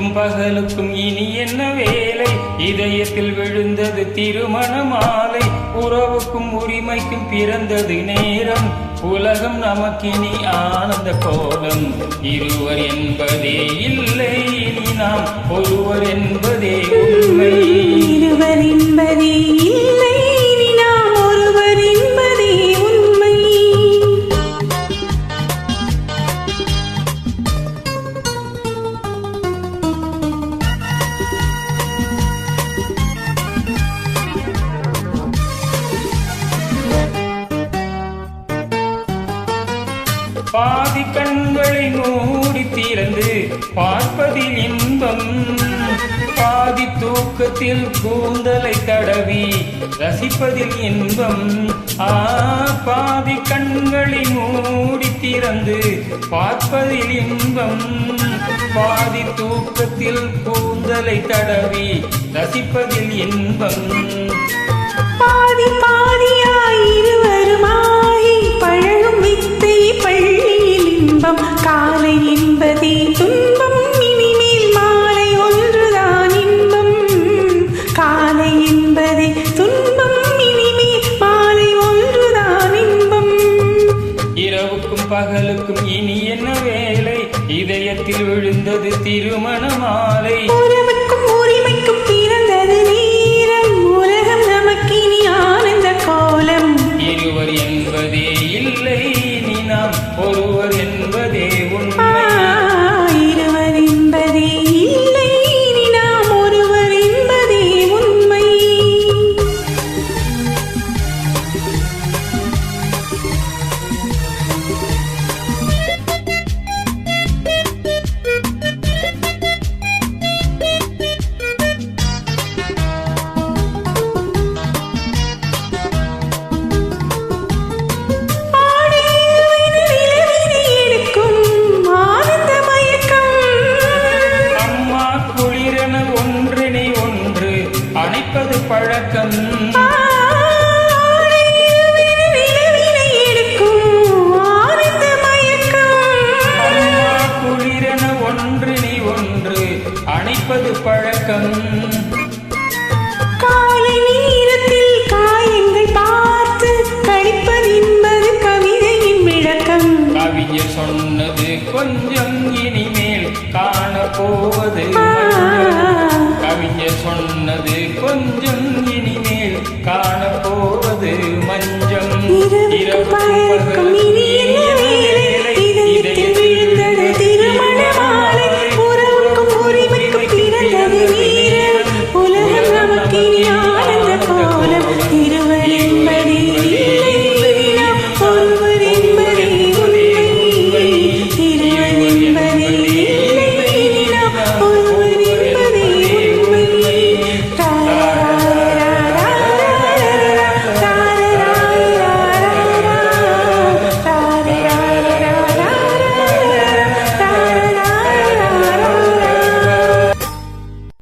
இரவுக்கும் பகலுக்கும் இனி என்ன வேலை? இதயத்தில் விழுந்தது திருமண மாலை. உறவுக்கும் உரிமைக்கும் பிறந்தது நேரம். உலகம் நமக்கினி ஆனந்த கோலம். இருவர் என்பதே இல்லை, இனி நாம் ஒருவர் என்பதே உண்மை. இருவர் என்பதே இல்லை, இனி நாம் ஒருவர் என்பதே உண்மை. பாதி கண்களை மூடி திறந்து பார்ப்பதில் இன்பம். பாதி தூக்கத்தில் கூந்தலை தடவி ரசிப்பதில் இன்பம். பாதி கண்களை மூடி திறந்து பார்ப்பதில் இன்பம். பாதி தூக்கத்தில் கூந்தலை தடவி ரசிப்பதில் இன்பம். பாதி பாதியாய் இருவருமாய் பழகும் வித்தை பள்ளியில் இன்பம். காலை என்பதே துன்பம், இனிமேல் மாலை ஒன்றுதான் இன்பம். காலை என்பதே துன்பம், இனிமேல் மாலை ஒன்றுதான் இன்பம். இரவுக்கும் பகலுக்கும் இனி என்ன வேலை? இதயத்தில் விழுந்தது திருமண மாலை. உறவுக்கும் உரிமைக்கும் பிறந்தது நேரம். உலகம் நமக்கினி ஆனந்த கோலம். இருவர் என்பதே இல்லை, இனி நாம் ஒருவர் என்பதே உண்மை. இருவர் என்பதே இல்லை, இனி நாம் ஒருவர் என்பதே உண்மை. அணைப்பது பழக்கம். குளிரென ஒன்று நீ ஒன்று அணைப்பது பழக்கம். காலை நேரத்தில் காயங்கள் பார்த்து கழிப்பது என்பது கவிதையின் விளக்கம். கவிஞர் சொன்னது கொஞ்சம், இனிமேல் காண போவது. கவிஞர் சொன்னது கொஞ்சம்,